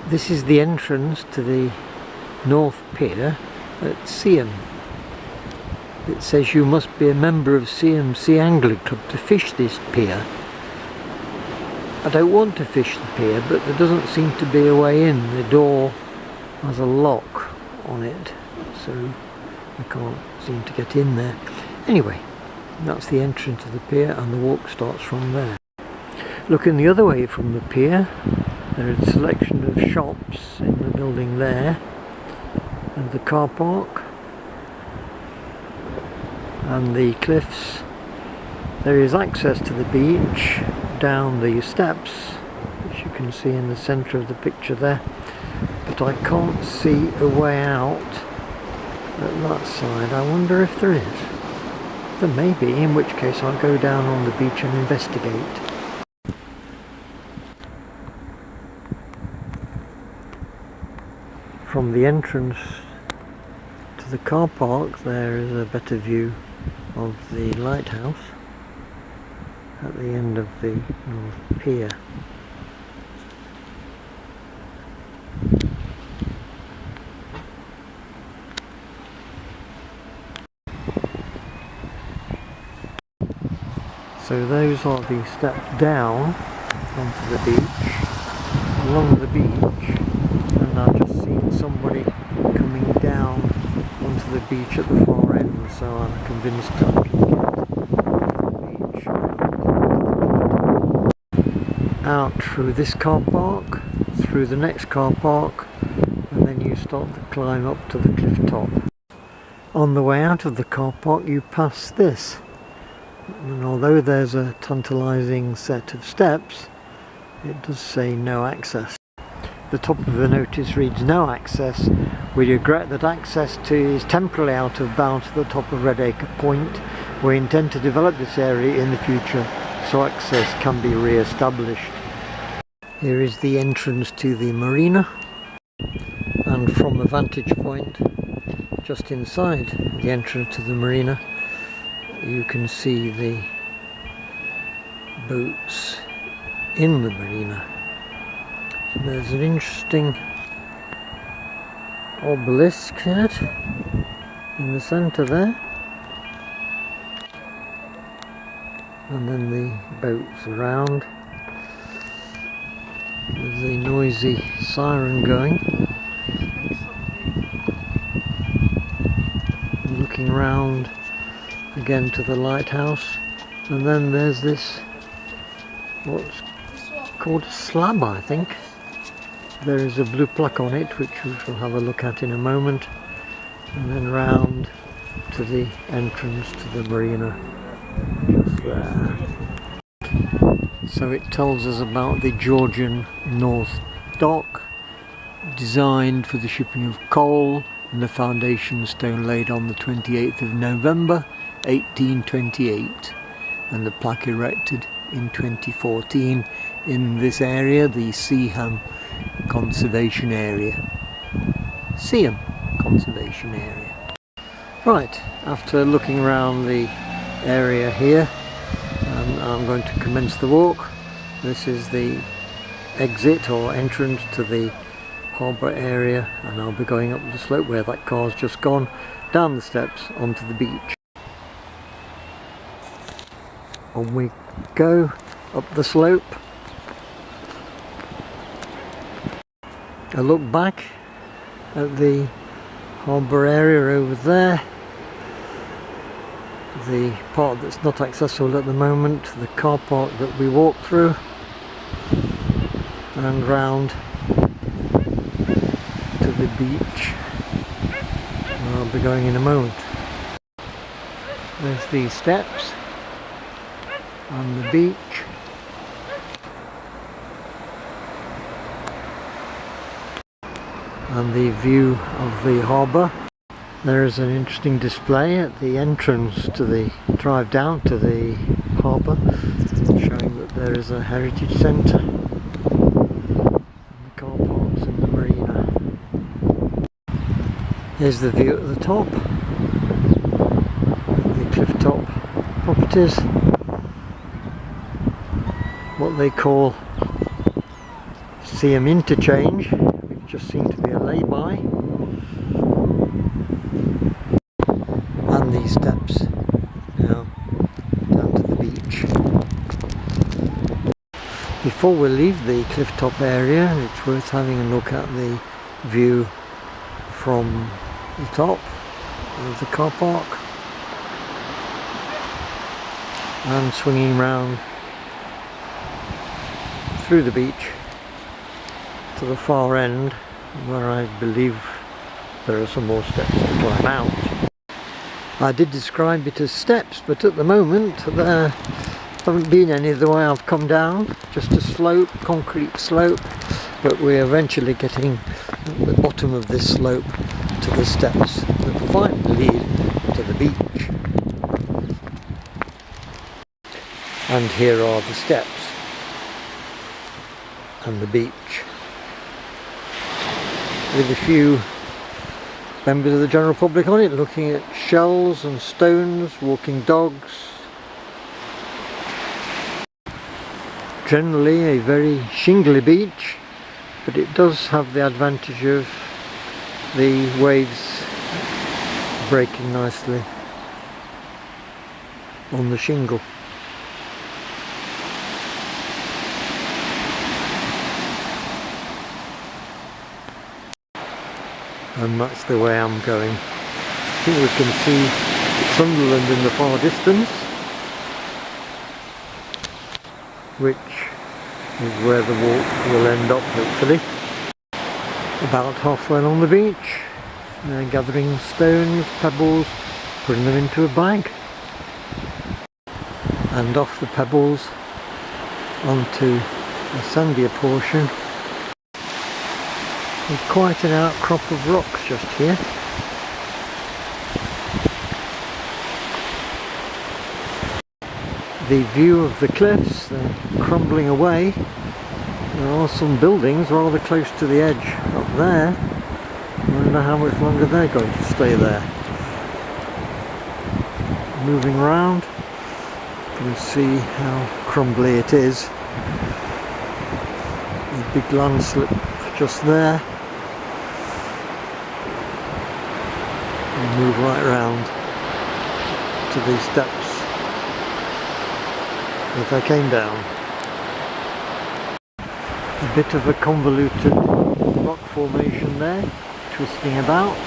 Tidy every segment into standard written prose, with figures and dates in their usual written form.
This is the entrance to the North Pier at Seaham. It says you must be a member of Seaham Sea Angling Club to fish this pier. I don't want to fish the pier, but there doesn't seem to be a way in. The door has a lock on it, so I can't seem to get in there. Anyway, that's the entrance to the pier, and the walk starts from there. Looking the other way from the pier, there is a selection of shops in the building there, and the car park, and the cliffs. There is access to the beach down the steps, which you can see in the centre of the picture there, but I can't see a way out at that side. I wonder if there is. There may be, in which case I'll go down on the beach and investigate. From the entrance to the car park there is a better view of the lighthouse at the end of the North Pier. So those are the steps down onto the beach, along the beach, and I've just seen somebody coming down onto the beach at the far end, so I'm convinced I can get off the beach out through this car park, through the next car park, and then you start to climb up to the cliff top. On the way out of the car park you pass this, and although there's a tantalising set of steps, it does say no access. The top of the notice reads no access. We regret that access to is temporarily out of bounds at the top of Redacre Point. We intend to develop this area in the future so access can be re-established. Here is the entrance to the marina, and from a vantage point just inside the entrance to the marina you can see the boats in the marina. There's an interesting obelisk here in the centre there, and then the boats around. There's a noisy siren going. Looking round again to the lighthouse, and then there's this what's called a slab, I think. There is a blue plaque on it which we shall have a look at in a moment, and then round to the entrance to the marina just there. So it tells us about the Georgian North Dock, designed for the shipping of coal, and the foundation stone laid on the 28th of November 1828, and the plaque erected in 2014 in this area, the Seaham Conservation Area. Seaham Conservation Area. Right, after looking around the area here, I'm going to commence the walk. This is the exit or entrance to the harbour area, and I'll be going up the slope where that car's just gone, down the steps onto the beach. On we go up the slope. I look back at the harbour area over there, the part that's not accessible at the moment, the car park that we walked through, and round to the beach where I'll be going in a moment. There's the steps on the beach. And the view of the harbour. There is an interesting display at the entrance to the drive down to the harbour, showing that there is a heritage centre and the car parks in the marina. Here's the view at the top, the cliff top properties, what they call Seaham interchange, which just seemed to be a lay-by, and these steps now down to the beach. Before we leave the cliff top area, it's worth having a look at the view from the top of the car park and swinging round through the beach to the far end, where I believe there are some more steps to climb out. I did describe it as steps, but at the moment there haven't been any the way I've come down, just a slope, concrete slope, but we're eventually getting at the bottom of this slope to the steps that finally lead to the beach. And here are the steps and the beach, with a few members of the general public on it, looking at shells and stones, walking dogs. Generally a very shingly beach, but it does have the advantage of the waves breaking nicely on the shingle. And that's the way I'm going. I think we can see Sunderland in the far distance, which is where the walk will end up, hopefully. About halfway along the beach, gathering stones, pebbles, putting them into a bag, and off the pebbles onto a sandier portion. With quite an outcrop of rocks just here. The view of the cliffs, they're crumbling away. There are some buildings rather close to the edge up there. I wonder how much longer they're going to stay there. Moving around, you can see how crumbly it is. A big landslip just there. And move right round to these steps that I came down. A bit of a convoluted rock formation there, twisting about.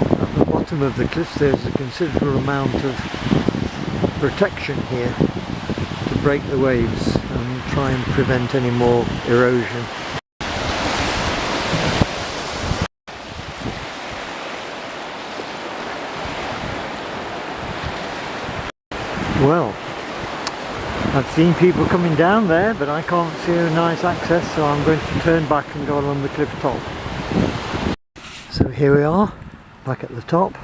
At the bottom of the cliffs there's a considerable amount of protection here to break the waves and try and prevent any more erosion. Well, I've seen people coming down there, but I can't see a nice access, so I'm going to turn back and go along the cliff top. So here we are, back at the top.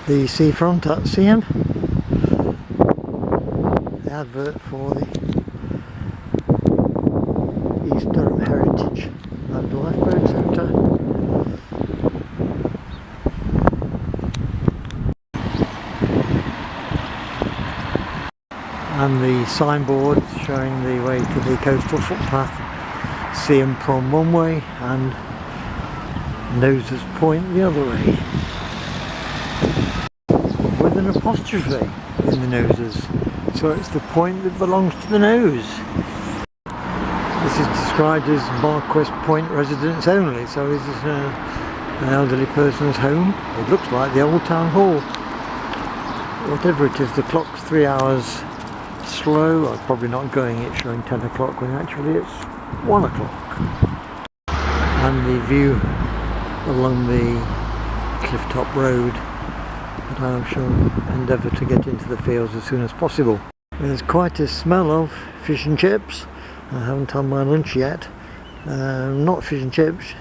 The seafront at Seaham. The advert for the East Durham Heritage and Lifeboat Centre. And the signboard showing the way to the coastal footpath, Seaham Prom one way and Noses Point the other way, with an apostrophe in the noses, so it's the point that belongs to the nose. This is described as Marquess Point residents only, so this is an elderly person's home. It looks like the old town hall. Whatever it is, the clock's 3 hours slow. I'm probably not going, it's showing 10 o'clock when actually it's 1 o'clock. And the view along the clifftop road, but I shall endeavour to get into the fields as soon as possible. There's quite a smell of fish and chips. I haven't had my lunch yet. Not fish and chips,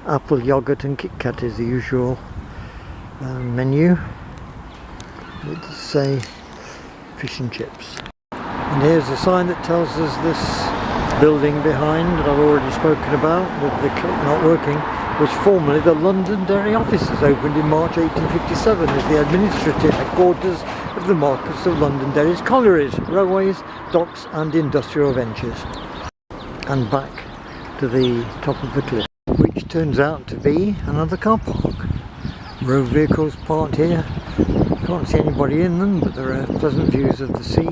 apple, yoghurt and Kit Kat is the usual menu. It does say fish and chips. And here's a sign that tells us this building behind that I've already spoken about, with the clock not working, was formerly the Londonderry offices, opened in March 1857 as the administrative headquarters of the markets of Londonderry's collieries, railways, docks and industrial ventures. And back to the top of the cliff, which turns out to be another car park. Road vehicles parked here. Can't see anybody in them, but there are pleasant views of the sea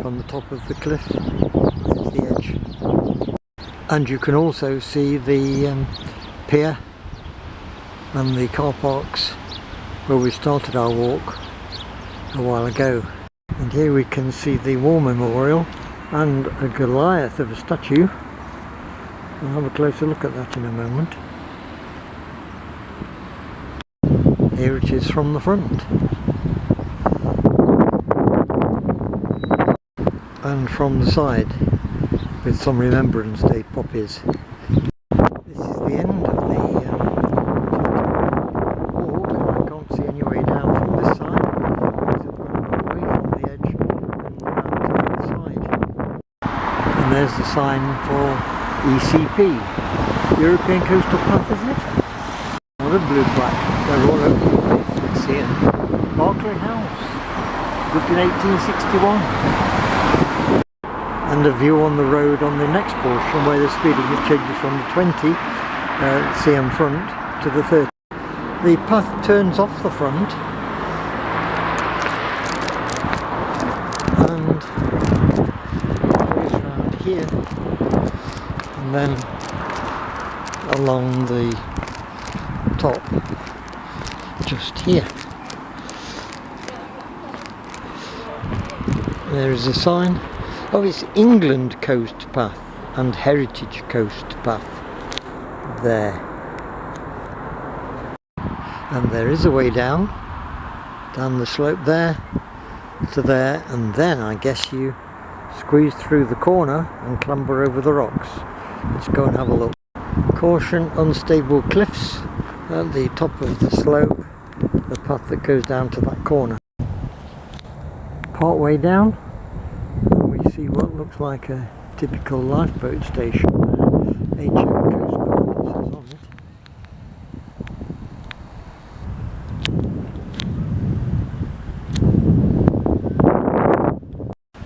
from the top of the cliff. There's the edge. And you can also see the pier and the car parks where we started our walk a while ago. And here we can see the War Memorial and a Goliath of a statue. We'll have a closer look at that in a moment. Here it is from the front. And from the side, with some Remembrance Day poppies. This is the end of the walk, and I can't see any way down from this side, because I've got to go away from the edge and round to the other side. And there's the sign for ECP, European Coastal Path, isn't it? What a blue plaque, they're all over the place. Let's see it. Berkeley House, built in 1861. And a view on the road on the next portion where the speeding it changes from the 20 Seaham front to the 30. The path turns off the front and goes around here and then along the top just here. There is a sign. Oh, it's England Coast Path and Heritage Coast Path there. And there is a way down the slope there to there, and then I guess you squeeze through the corner and clamber over the rocks. Let's go and have a look. Caution, unstable cliffs at the top of the slope, the path that goes down to that corner. Part way down, see what looks like a typical lifeboat station there. HM Coast Guard, it says on it.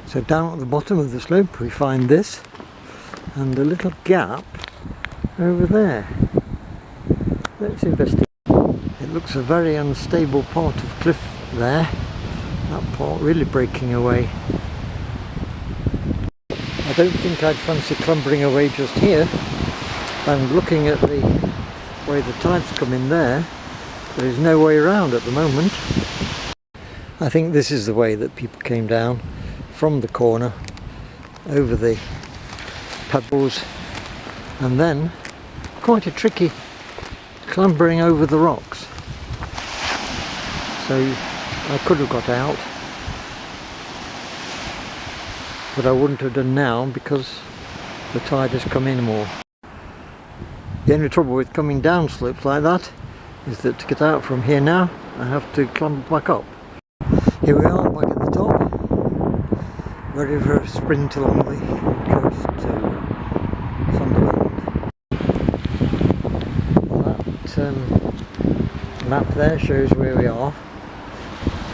So down at the bottom of the slope we find this and a little gap over there. Let's investigate. It looks a very unstable part of cliff there, that part really breaking away. I don't think I'd fancy clambering away just here, and looking at the way the tides come in there is no way around at the moment. I think this is the way that people came down from the corner over the pebbles and then quite a tricky clambering over the rocks. So I could have got out, but I wouldn't have done now because the tide has come in more. The only trouble with coming down slopes like that is that to get out from here now I have to climb back up. Here we are back at the top, ready for a sprint along the coast to Sunderland. That map there shows where we are,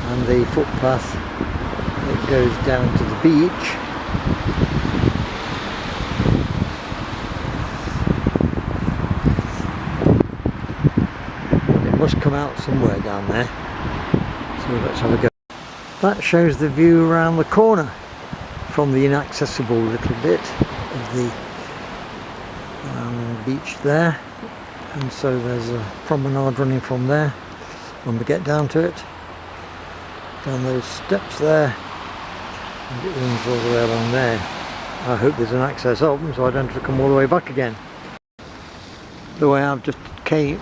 and the footpath that goes down to the beach. Must come out somewhere down there, so let's have a go. That shows the view around the corner from the inaccessible little bit of the beach there, and so there's a promenade running from there when we get down to it, down those steps there, and it runs all the way along there. I hope there's an access up so I don't have to come all the way back again. The way I've just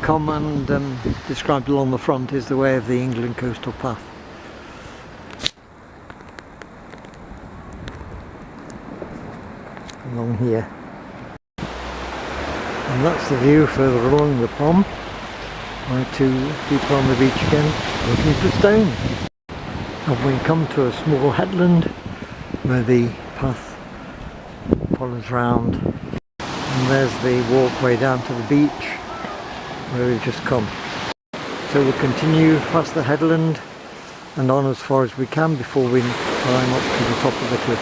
come and described along the front is the way of the England Coastal Path. Along here. And that's the view further along the pond. My two people on the beach again looking for stone. And we come to a small headland where the path follows round. And there's the walkway down to the beach where we've just come. So we'll continue past the headland and on as far as we can before we climb up to the top of the cliff.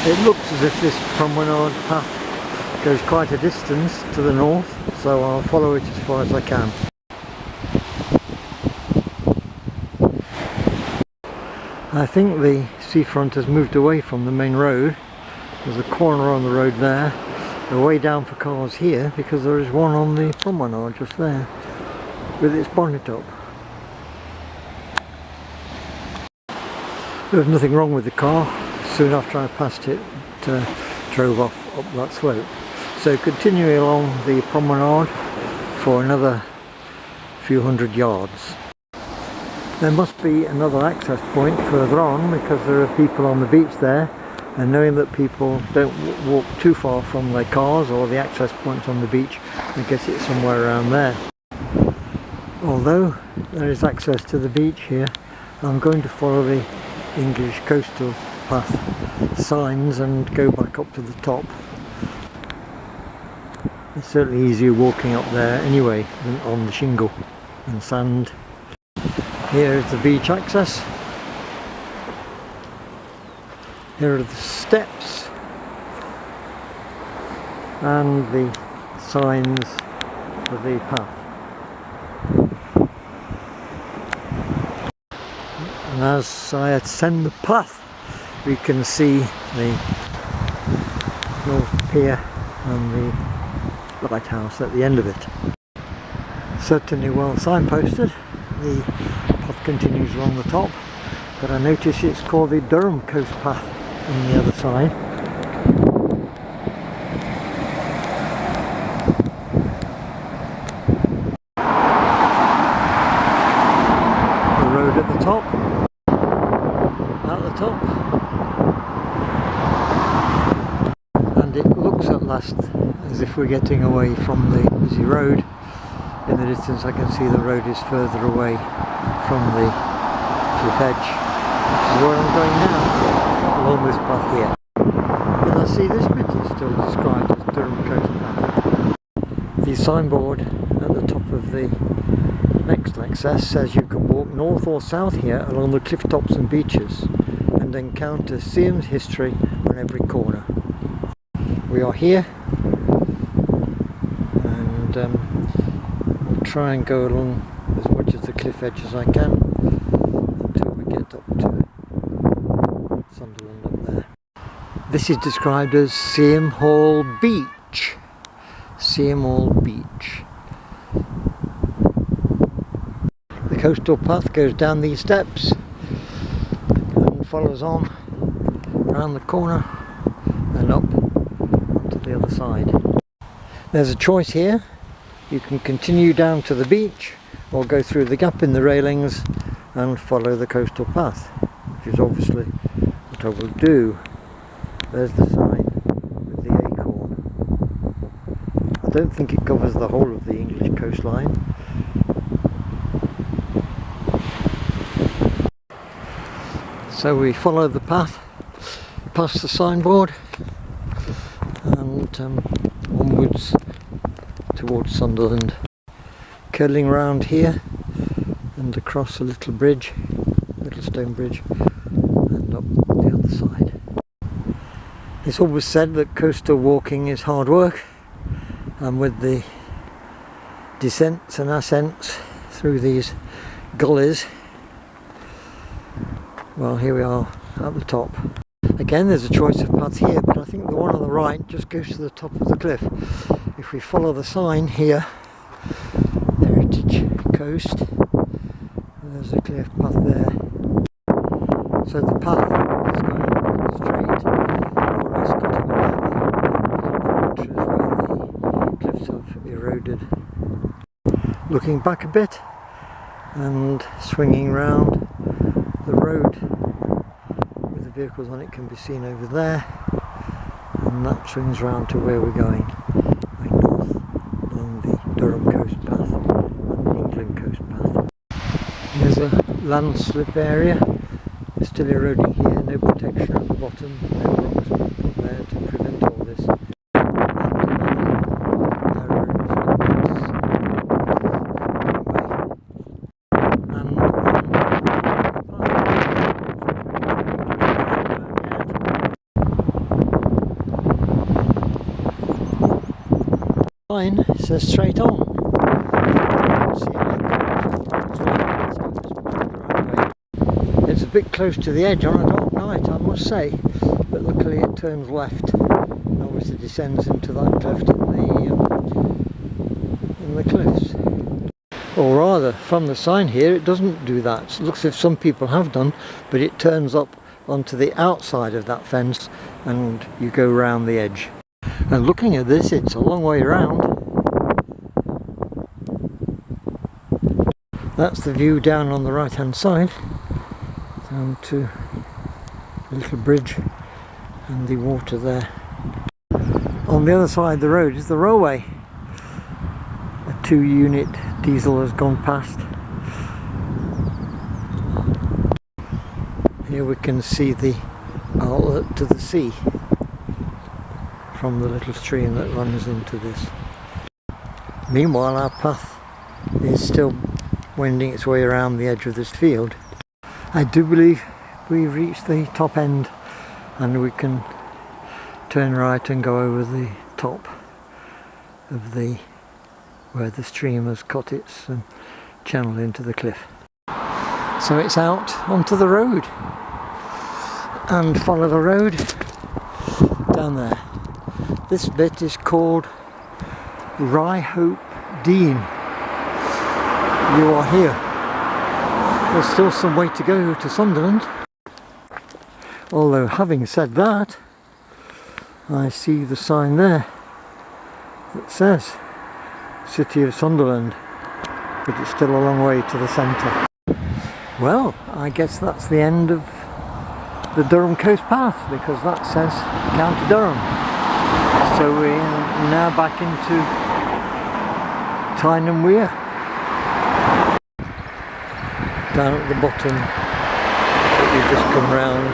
It looks as if this promenade path goes quite a distance to the north, so I'll follow it as far as I can. I think the seafront has moved away from the main road. There's a corner on the road there, a way down for cars here, because there is one on the promenade just there with its bonnet up. There was nothing wrong with the car. Soon after I passed it, it drove off up that slope. So continuing along the promenade for another few hundred yards. There must be another access point further on, because there are people on the beach there, and knowing that people don't walk too far from their cars or the access points on the beach, I guess it's somewhere around there. Although there is access to the beach here, I'm going to follow the English coastal path signs and go back up to the top. It's certainly easier walking up there anyway than on the shingle and sand. Here is the beach access. Here are the steps and the signs for the path. And as I ascend the path, we can see the North Pier and the lighthouse at the end of it. Certainly well signposted. The path continues along the top, but I notice it's called the Durham Coast Path on the other side. The road at the top. At the top, and it looks at last as if we're getting away from the busy road. In the distance I can see the road is further away from the cliff edge, which is where I'm going now, along this path here. And I see this bit is still described as Durham Coast Path. The signboard at the top of the next access says you can walk north or south here along the cliff tops and beaches and encounter Seaham's history on every corner. We are here, and we'll try and go along as much of the cliff edge as I can until we get up to Sunderland up there. This is described as Seaham Hall Beach. Seaham Hall Beach. The coastal path goes down these steps and follows on around the corner and up to the other side. There's a choice here. You can continue down to the beach or go through the gap in the railings and follow the coastal path, which is obviously what I will do. There's the sign with the acorn. I don't think it covers the whole of the English coastline. So we follow the path past the signboard and onwards towards Sunderland, curling round here and across a little bridge, little stone bridge, and up the other side. It's always said that coastal walking is hard work, and with the descents and ascents through these gullies, well, here we are at the top. Again, there's a choice of paths here, but I think the one on the right just goes to the top of the cliff. If we follow the sign here, Heritage Coast, there's a cliff path there. So the path is going straight, more or less cutting off the where the cliffs have eroded. Looking back a bit and swinging round, the road with the vehicles on it can be seen over there, and that swings round to where we're going north along the Durham Coast Path and the England Coast Path. There's a landslip area, it's still eroding here, no protection at the bottom, no rocks being put there to prevent all this. Sign says straight on. It's a bit close to the edge on a dark night, I must say, but luckily it turns left and obviously descends into that cleft in the cliffs. Or rather, from the sign here it doesn't do that. It looks as if some people have done, but it turns up onto the outside of that fence and you go round the edge. And looking at this, it's a long way around. That's the view down on the right hand side, down to the little bridge and the water there. On the other side of the road is the railway. A 2-unit diesel has gone past. Here we can see the outlet to the sea from the little stream that runs into this. Meanwhile, our path is still wending its way around the edge of this field. I do believe we've reached the top end and we can turn right and go over the top of where the stream has cut its channel into the cliff. So it's out onto the road and follow the road down there. This bit is called Ryhope Dean. You are here. There's still some way to go to Sunderland. Although having said that, I see the sign there that says City of Sunderland, but it's still a long way to the centre. Well, I guess that's the end of the Durham Coast Path, because that says County Durham. So we're now back into Tyne and Wear. Down at the bottom we've just come round,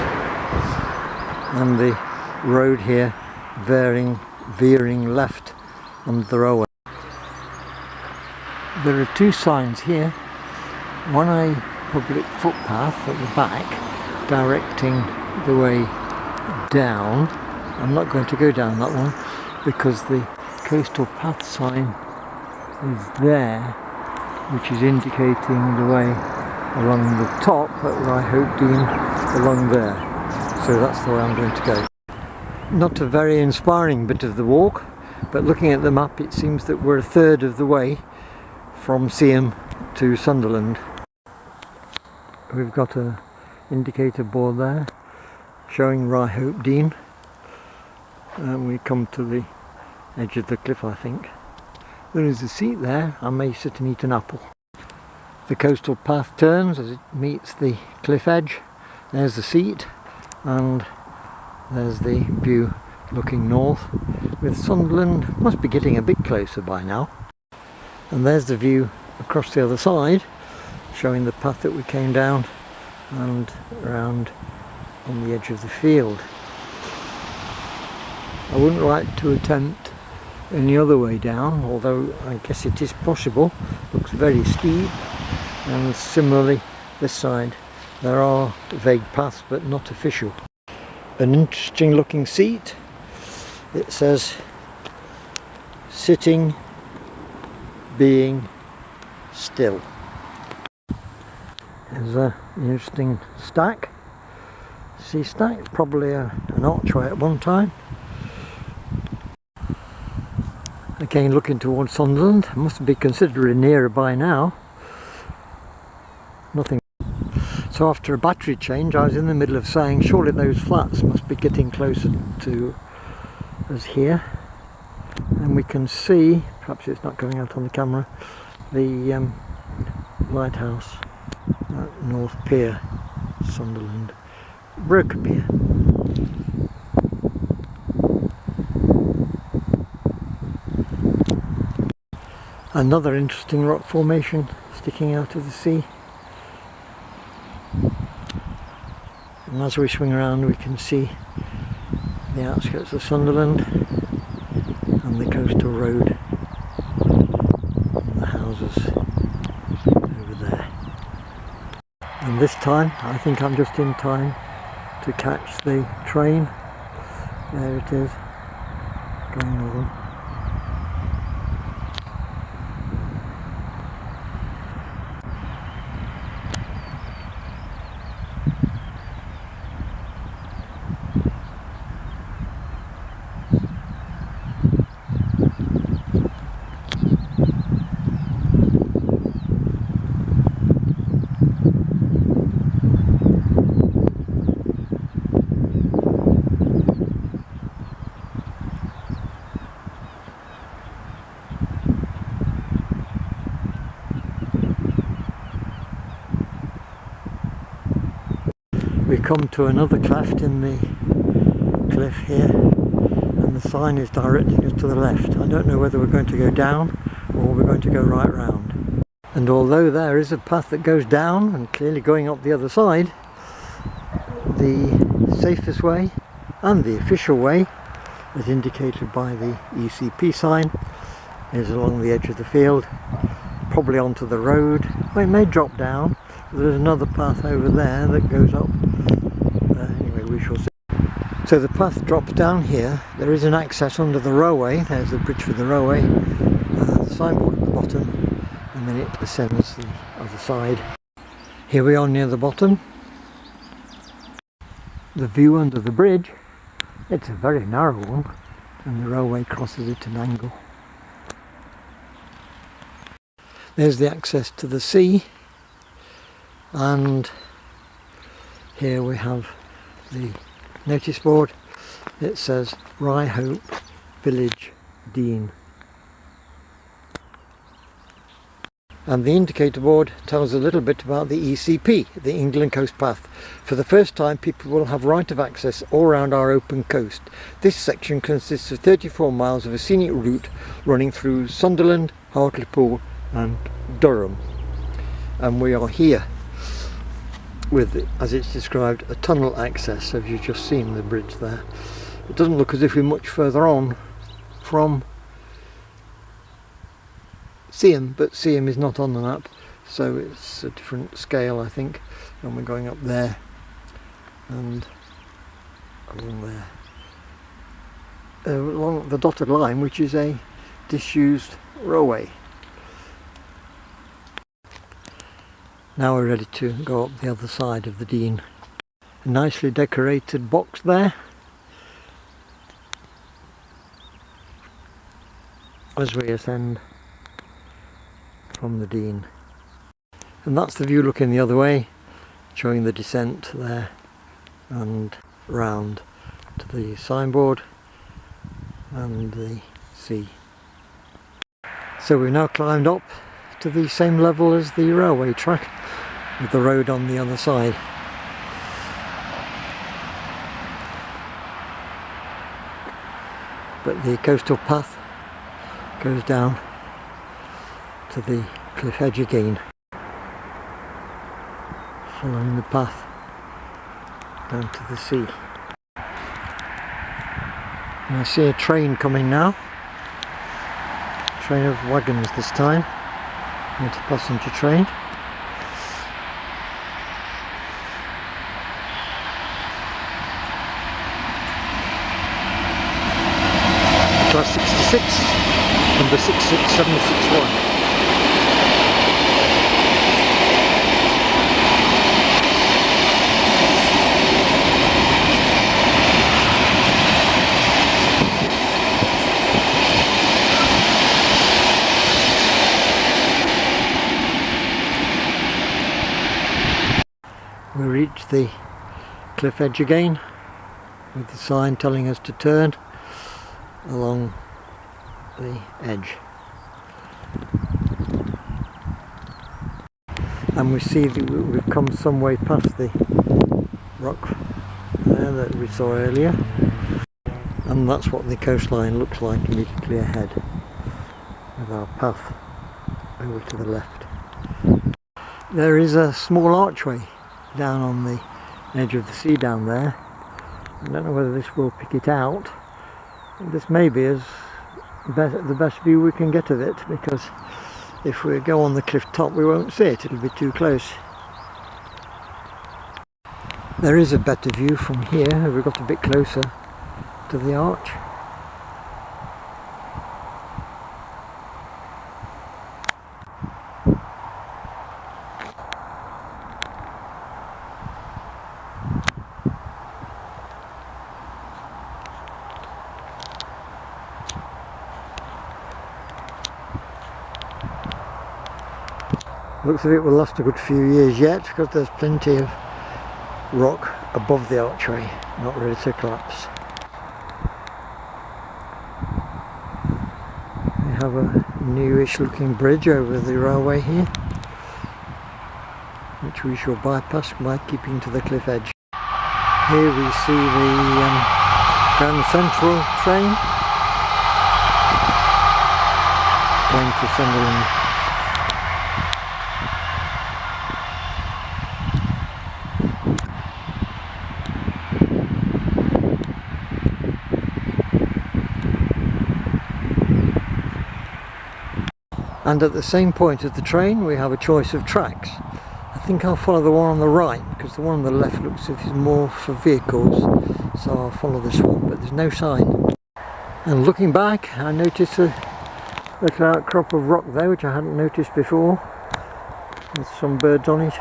and the road here veering left on the railway. There are 2 signs here, one a public footpath at the back directing the way down. I'm not going to go down that one because the coastal path sign is there, which is indicating the way along the top at Ryhope Dean along there. So that's the way I'm going to go. Not a very inspiring bit of the walk, but looking at the map it seems that we're a third of the way from Seaham to Sunderland. We've got an indicator board there showing Ryhope Dean, and we come to the edge of the cliff. I think there is a seat there. I may sit and eat an apple. The coastal path turns as it meets the cliff edge. There's the seat and there's the view looking north, with Sunderland must be getting a bit closer by now. And there's the view across the other side, showing the path that we came down and around on the edge of the field. I wouldn't like to attempt any other way down, although I guess it is possible. Looks very steep, and similarly this side there are vague paths but not official. An interesting looking seat. It says sitting, being still. There's an interesting stack, sea stack, probably an archway at one time. Again looking towards Sunderland, must be considerably nearer by now. Nothing. So after a battery change I was in the middle of saying surely those flats must be getting closer to us here, and we can see, perhaps it's not coming out on the camera, the lighthouse at North Pier, Sunderland, Broker Pier. Another interesting rock formation sticking out of the sea. And as we swing around we can see the outskirts of Sunderland and the coastal road and the houses over there. And this time I think I'm just in time to catch the train. There it is, going along. come to another cleft in the cliff here, and the sign is directing us to the left. I don't know whether we're going to go down or we're going to go right round. And although there is a path that goes down and clearly going up the other side, the safest way and the official way, as indicated by the ECP sign, is along the edge of the field, probably onto the road. Well, it may drop down. There's another path over there that goes up. Anyway, we shall see. So the path drops down here. There is an access under the railway. There's the bridge for the railway. The signboard at the bottom, and then it ascends the other side. Here we are near the bottom. The view under the bridge, it's a very narrow one, and the railway crosses at an angle. There's the access to the sea, and here we have the notice board. It says Rye Hope Village Dean, and the indicator board tells a little bit about the ECP, the England Coast Path. For the first time, people will have right of access all around our open coast. This section consists of 34 miles of a scenic route running through Sunderland, Hartlepool and Durham, and we are here with, as it's described, a tunnel access. As you've just seen the bridge there, it doesn't look as if we're much further on from Seaham, but Seaham is not on the map, so it's a different scale, I think, and we're going up there and along there, along the dotted line, which is a disused railway. Now we're ready to go up the other side of the Dean. A nicely decorated box there, as we ascend from the Dean. And that's the view looking the other way, showing the descent there and round to the signboard and the sea. So we've now climbed up to the same level as the railway track, with the road on the other side. But the coastal path goes down to the cliff edge again, following the path down to the sea. And I see a train coming now, train of wagons this time, not a passenger train. Class 66, number 66761. We reach the cliff edge again, with the sign telling us to turn along the edge, and we see that we've come some way past the rock there that we saw earlier, and that's what the coastline looks like immediately ahead, with our path over to the left. There is a small archway down on the edge of the sea down there. I don't know whether this will pick it out. This may be the best view we can get of it, because if we go on the cliff top we won't see it, it'll be too close. There is a better view from here if we got a bit closer to the arch. Looks as if it will last a good few years yet, because there's plenty of rock above the archway, not ready to collapse. We have a newish looking bridge over the railway here, which we shall bypass by keeping to the cliff edge. Here we see the Grand Central train going to Sunderland. And at the same point as the train we have a choice of tracks. I think I'll follow the one on the right because the one on the left looks as if it's more for vehicles, so I'll follow this one, but there's no sign. And looking back, I noticed a little outcrop of rock there which I hadn't noticed before, with some birds on it.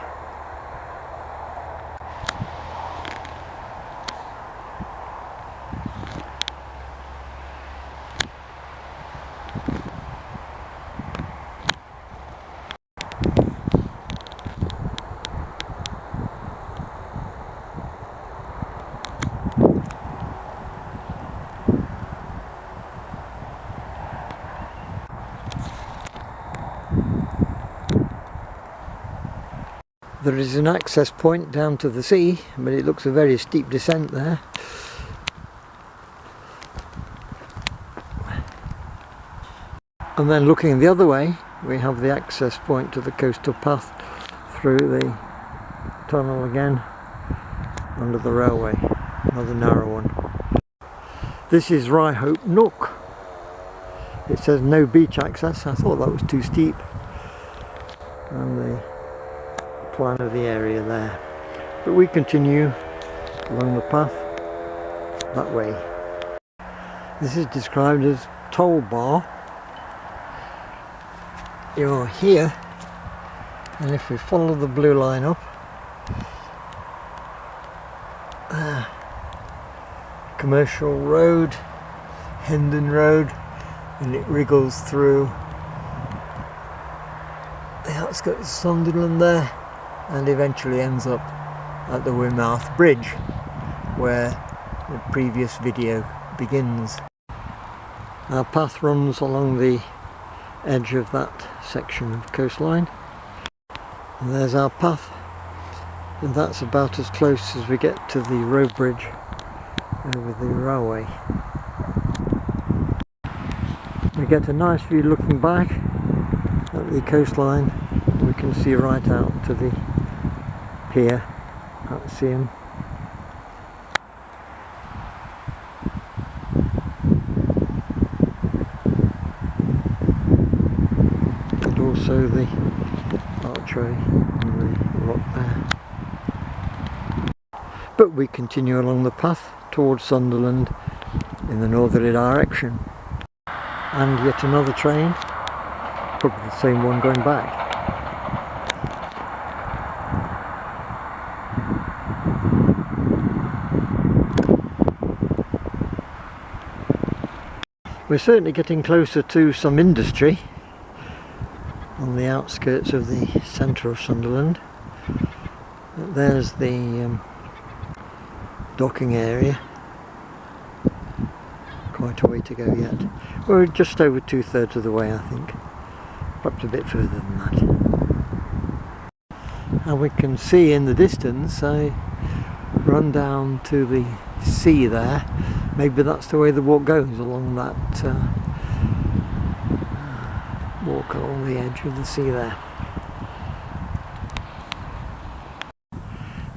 There is an access point down to the sea, but it looks a very steep descent there. And then looking the other way, we have the access point to the coastal path through the tunnel again, under the railway, another narrow one. This is Ryhope Nook. It says no beach access. I thought that was too steep. And the plan of the area there, but we continue along the path that way. This is described as toll bar. You're here, and if we follow the blue line up, Commercial Road, Hendon Road, and it wriggles through the outskirts of Sunderland there, and eventually ends up at the Wearmouth Bridge, where the previous video begins. Our path runs along the edge of that section of coastline, and there's our path, and that's about as close as we get to the road bridge over the railway. We get a nice view looking back at the coastline. We can see right out to the pier at Seaham. And also the archway and the rock there. But we continue along the path towards Sunderland in the northerly direction. And yet another train, probably the same one going back. We're certainly getting closer to some industry on the outskirts of the centre of Sunderland. There's the docking area. Quite a way to go yet. We're just over 2/3 of the way, I think. Perhaps a bit further than that. And we can see in the distance a run down to the sea there. Maybe that's the way the walk goes, along that walk along the edge of the sea there.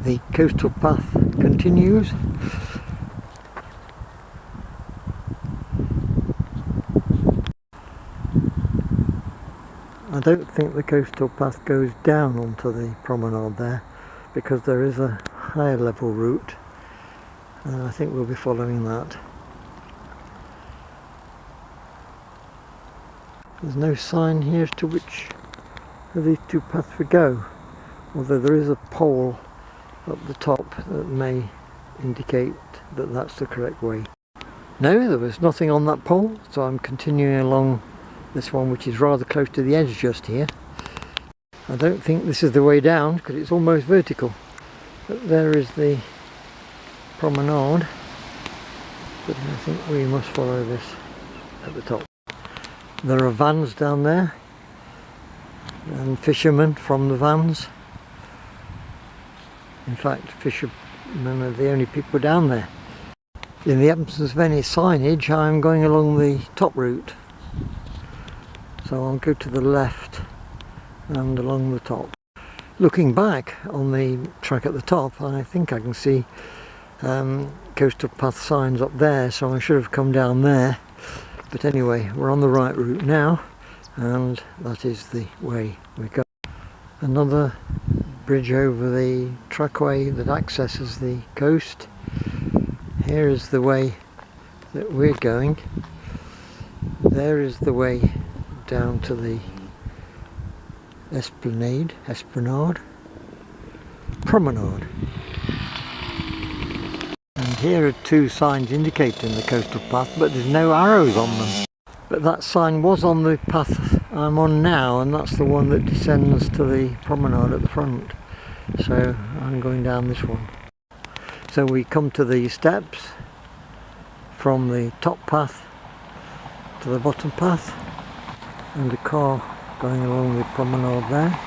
The coastal path continues. I don't think the coastal path goes down onto the promenade there, because there is a higher level route, and I think we'll be following that. There's no sign here as to which of these two paths we go, although there is a pole up the top that may indicate that that's the correct way. No, there was nothing on that pole, so I'm continuing along this one, which is rather close to the edge just here. I don't think this is the way down because it's almost vertical, but there is the promenade, but I think we must follow this at the top. There are vans down there and fishermen from the vans. In fact, none of the only people down there. In the absence of any signage, I'm going along the top route. So I'll go to the left and along the top. Looking back on the track at the top, I think I can see coastal path signs up there, so I should have come down there. But anyway, we're on the right route now, and that is the way we go. Another bridge over the trackway that accesses the coast. Here is the way that we're going. There is the way down to the promenade. And here are two signs indicating the coastal path, but there's no arrows on them. But that sign was on the path I'm on now, and that's the one that descends to the promenade at the front. So I'm going down this one. So we come to the steps from the top path to the bottom path, and a car going along the promenade there.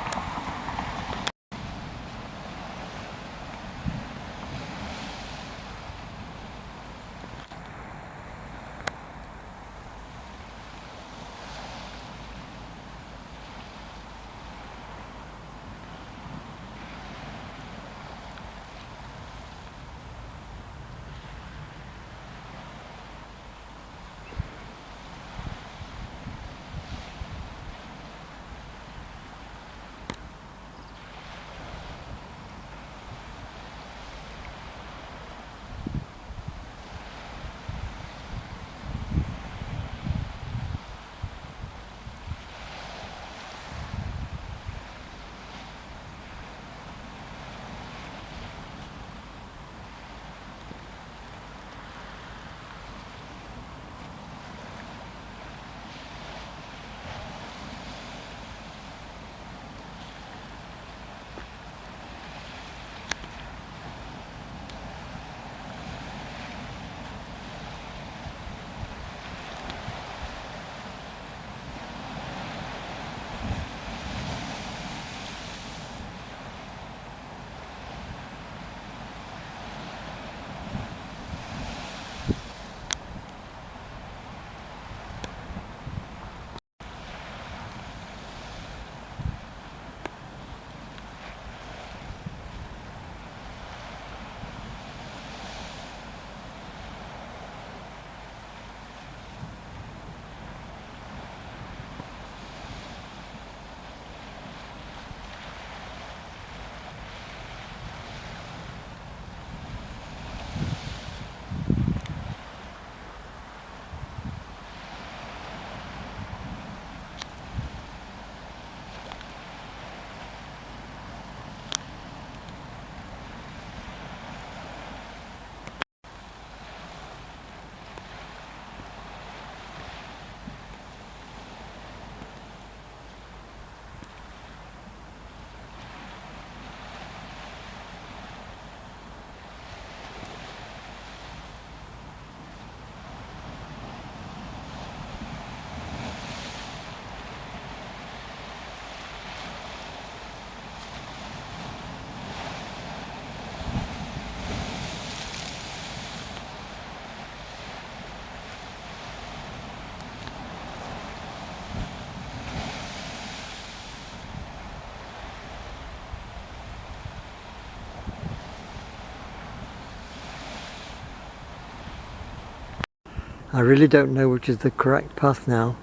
I really don't know which is the correct path now,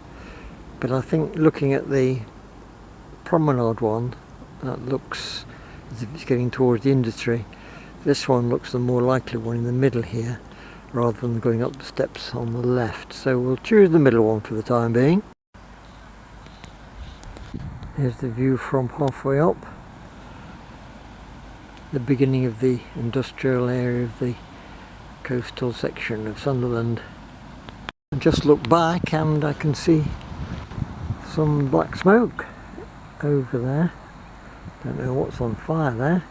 but I think looking at the promenade one, that looks as if it's getting towards the industry. This one looks the more likely one in the middle here, rather than going up the steps on the left. So we'll choose the middle one for the time being. Here's the view from halfway up, the beginning of the industrial area of the coastal section of Sunderland. I just look back and I can see some black smoke over there. Don't know what's on fire there.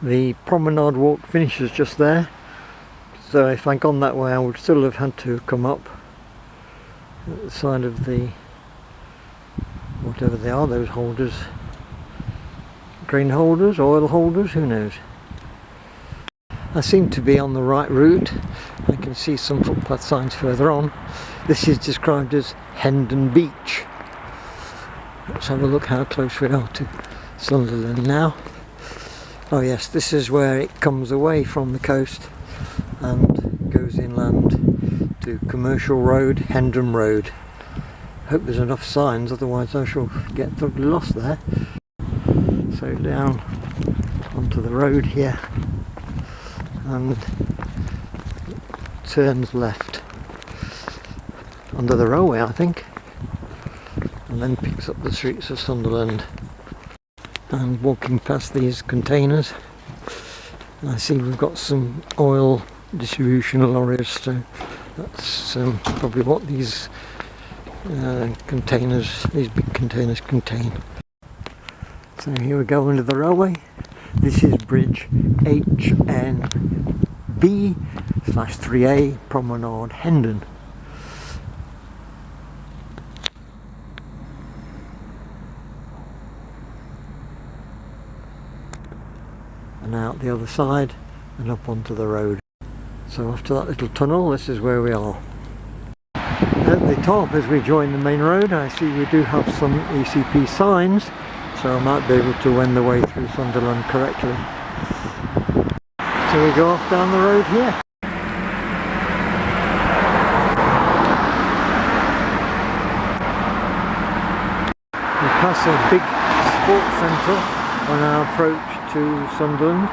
The promenade walk finishes just there, so if I'd gone that way I would still have had to come up at the side of the, whatever they are, those holders, grain holders, oil holders, who knows. I seem to be on the right route. I can see some footpath signs further on. This is described as Hendon Beach. Let's have a look how close we are to Sunderland now. Oh yes, this is where it comes away from the coast and goes inland to Commercial Road, Hendon Road. Hope there's enough signs, otherwise I shall get totally lost there. So down onto the road here and turns left under the railway, I think, and then picks up the streets of Sunderland. And walking past these containers, I see we've got some oil distribution lorries, so that's probably what these containers, these big containers contain. So here we go under the railway. This is bridge HNB/3A Promenade Hendon. And out the other side and up onto the road. So after that little tunnel, this is where we are. At the top, as we join the main road, I see we do have some ECP signs, so I might be able to wend the way through Sunderland correctly. So we go off down the road here. We pass a big sports centre on our approach to Sunderland.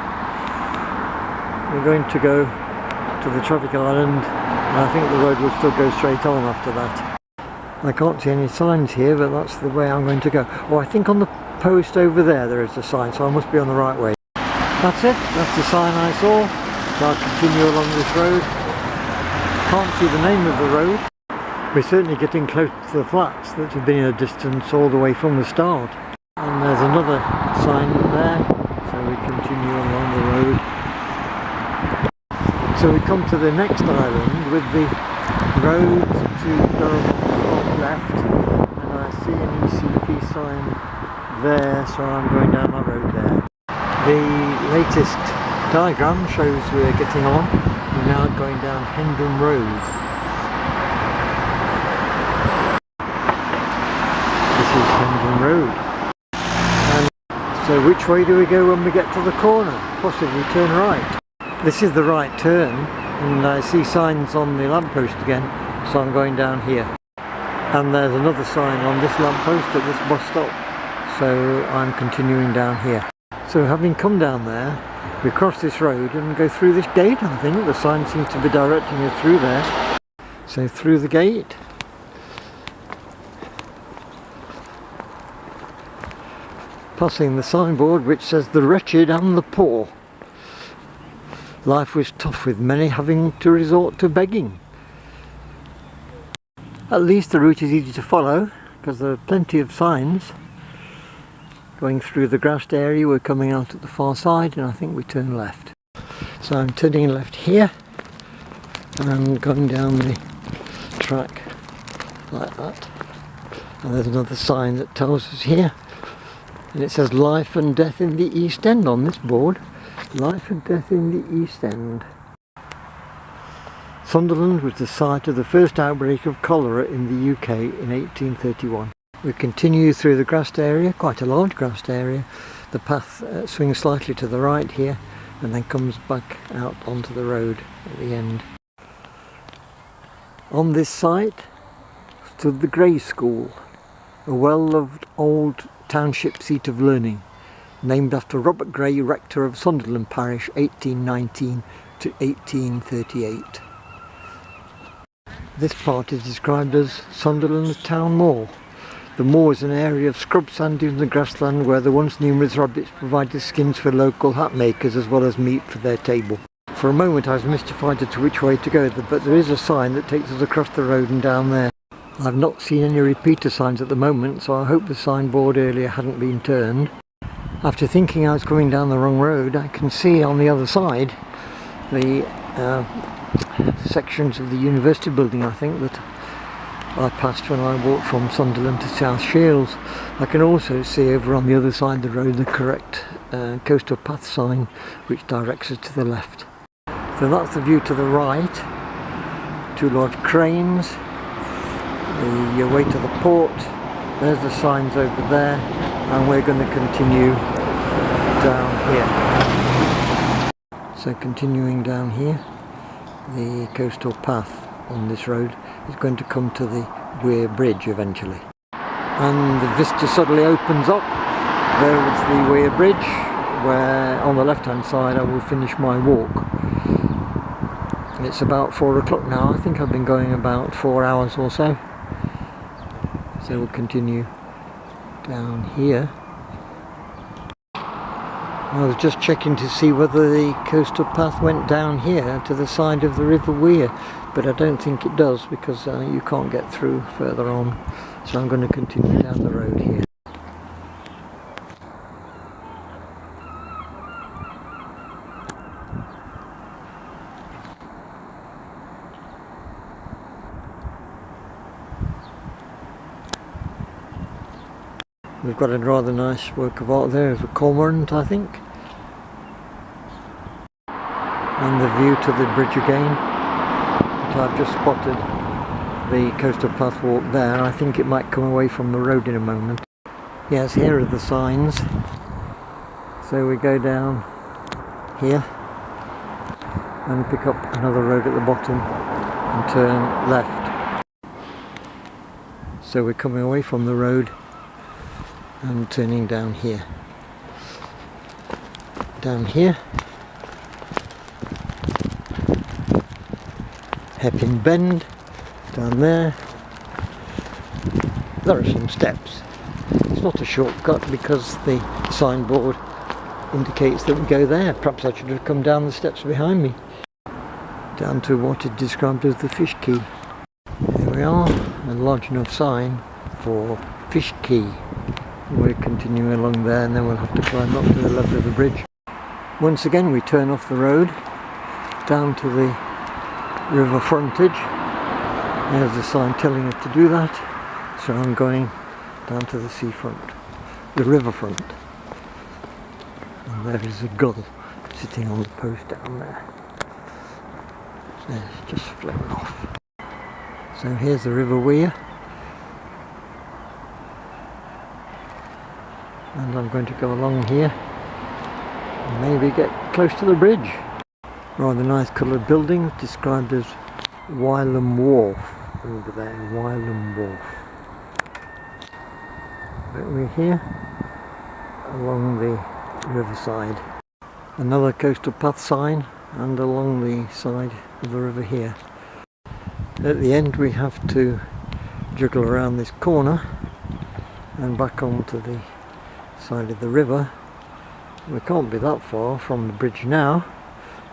We're going to go to the traffic island, and I think the road will still go straight on after that. I can't see any signs here, but that's the way I'm going to go. Oh, I think on the post over there is a sign, so I must be on the right way. That's it, that's the sign I saw, so I'll continue along this road. Can't see the name of the road. We're certainly getting close to the flats that have been in a distance all the way from the start. And there's another sign there. So we continue along the road. So we come to the next island with the road to go off left, and I see an ECP sign there, so I'm going down that road there. The latest diagram shows we're getting on. We're now going down Hendon Road. This is Hendon Road. So which way do we go when we get to the corner? Possibly turn right. This is the right turn, and I see signs on the lamppost again, so I'm going down here. And there's another sign on this lamppost at this bus stop, so I'm continuing down here. So having come down there, we cross this road and go through this gate, I think. The sign seems to be directing us through there. So through the gate. Passing the signboard which says the wretched and the poor. Life was tough, with many having to resort to begging. At least the route is easy to follow because there are plenty of signs. Going through the grassed area, we're coming out at the far side, and I think we turn left. So I'm turning left here and going down the track like that. And there's another sign that tells us here. And it says life and death in the East End on this board. Life and death in the East End. Sunderland was the site of the first outbreak of cholera in the UK in 1831. We continue through the grassed area, quite a large grassed area. The path swings slightly to the right here and then comes back out onto the road at the end. On this site stood the Gray School, a well-loved old township seat of learning, named after Robert Gray, rector of Sunderland parish 1819 to 1838. This part is described as Sunderland's town moor. The moor is an area of scrub sand dunes and grassland where the once numerous rabbits provided skins for local hat makers as well as meat for their table. For a moment I was mystified as to which way to go, but there is a sign that takes us across the road and down there. I've not seen any repeater signs at the moment, so I hope the signboard earlier hadn't been turned. After thinking I was coming down the wrong road, I can see on the other side the sections of the university building, I think, that I passed when I walked from Sunderland to South Shields. I can also see over on the other side of the road the correct coastal path sign, which directs us to the left. So that's the view to the right. Two large cranes, the way to the port. There's the signs over there, and we're going to continue down here. So continuing down here, the coastal path on this road is going to come to the Weir Bridge eventually. And the vista suddenly opens up. There is the Weir Bridge, where on the left hand side I will finish my walk. It's about 4 o'clock now. I think I've been going about 4 hours or so. So we'll continue down here. I was just checking to see whether the coastal path went down here to the side of the River Weir, but I don't think it does, because you can't get through further on. So I'm going to continue down the road here. We've got a rather nice work of art there of a cormorant, I think. And the view to the bridge again. But I've just spotted the coastal path walk there. I think it might come away from the road in a moment. Yes, here are the signs. So we go down here and pick up another road at the bottom and turn left. So we're coming away from the road and turning down here. Down here, Hairpin Bend. Down there are some steps. It's not a shortcut because the signboard indicates that we go there. Perhaps I should have come down the steps behind me. Down to what is described as the Fish Quay. Here we are, a large enough sign for Fish Quay. We're continuing along there, and then we'll have to climb up to the level of the bridge. Once again we turn off the road down to the river frontage. There's the sign telling us to do that, so I'm going down to the seafront, the riverfront. And there is a gull sitting on the post down there. It's just flown off. So here's the River Weir. And I'm going to go along here and maybe get close to the bridge. Rather nice coloured building described as Wylam Wharf over there, Wylam Wharf. But we're here along the riverside. Another coastal path sign, and along the side of the river here. At the end we have to juggle around this corner and back onto the side of the river. We can't be that far from the bridge now,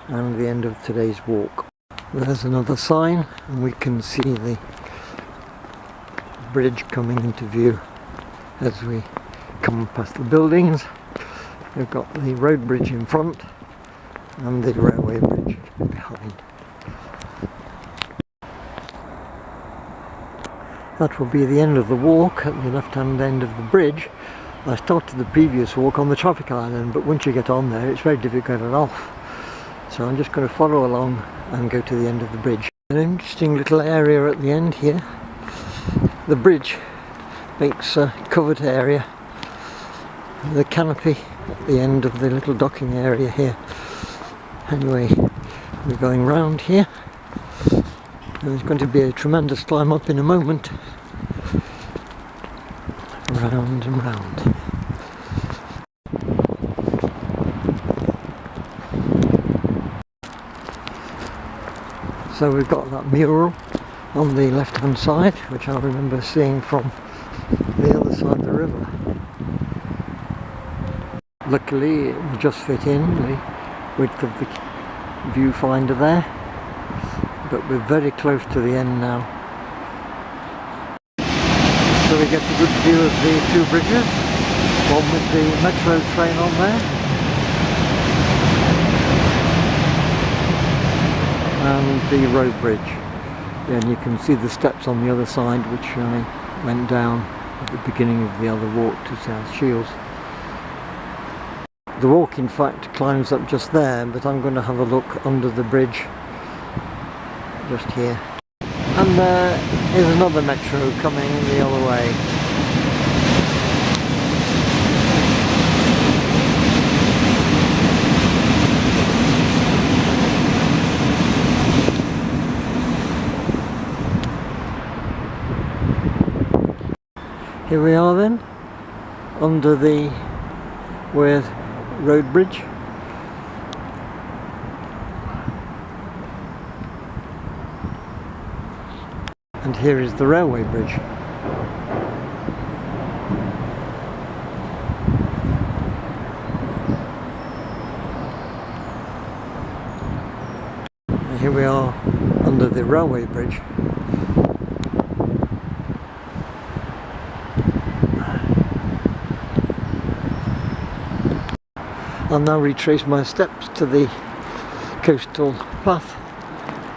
and the end of today's walk. There's another sign, and we can see the bridge coming into view as we come past the buildings. We've got the road bridge in front and the railway bridge behind. That will be the end of the walk at the left hand end of the bridge. I started the previous walk on the traffic island, but once you get on there it's very difficult to get off. So I'm just going to follow along and go to the end of the bridge. An interesting little area at the end here. The bridge makes a covered area. The canopy at the end of the little docking area here. Anyway, we're going round here. And there's going to be a tremendous climb up in a moment. Round and round. So we've got that mural on the left hand side, which I remember seeing from the other side of the river. Luckily it will just fit in the width of the viewfinder there, but we're very close to the end now. So we get a good view of the two bridges. platform with the metro train on there. And the road bridge. And you can see the steps on the other side, which I went down at the beginning of the other walk to South Shields. The walk in fact climbs up just there, but I'm going to have a look under the bridge just here. And there is another metro coming the other way. Here we are then, under the road bridge. And here is the railway bridge. And here we are under the railway bridge. I'll now retrace my steps to the coastal path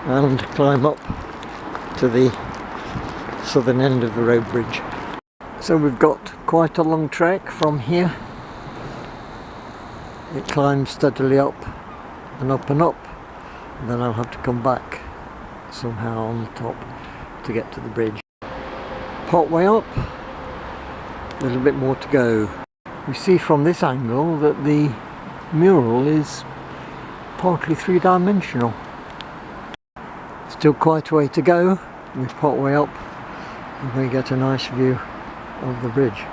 and climb up to the southern end of the road bridge. So we've got quite a long trek from here. It climbs steadily up and up and up, and then I'll have to come back somehow on the top to get to the bridge. Part way up, a little bit more to go. We see from this angle that the mural is partly three-dimensional. Still quite a way to go. We part way up and we get a nice view of the bridge.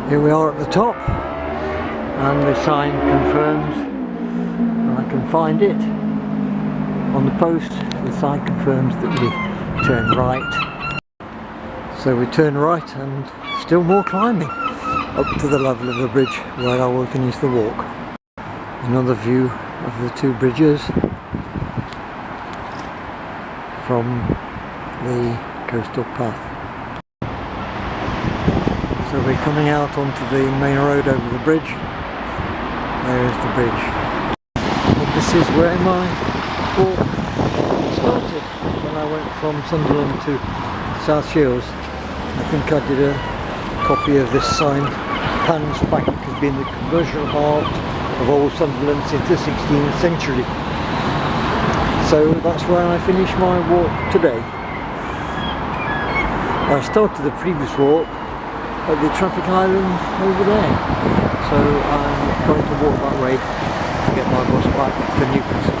Here we are at the top, and the sign confirms, and I can find it on the post. The sign confirms that we turn right. So we turn right and still more climbing up to the level of the bridge where I will finish the walk. Another view of the two bridges from the coastal path. So we're coming out onto the main road over the bridge. There is the bridge. And this is where my walk started when I went from Sunderland to South Shields. I think I did a copy of this sign. Pan's Bank has been the commercial heart of old Sunderland since the 16th century. So that's where I finished my walk today. I started the previous walk at the traffic island over there. So I'm going to walk that way to get my bus back to Newcastle.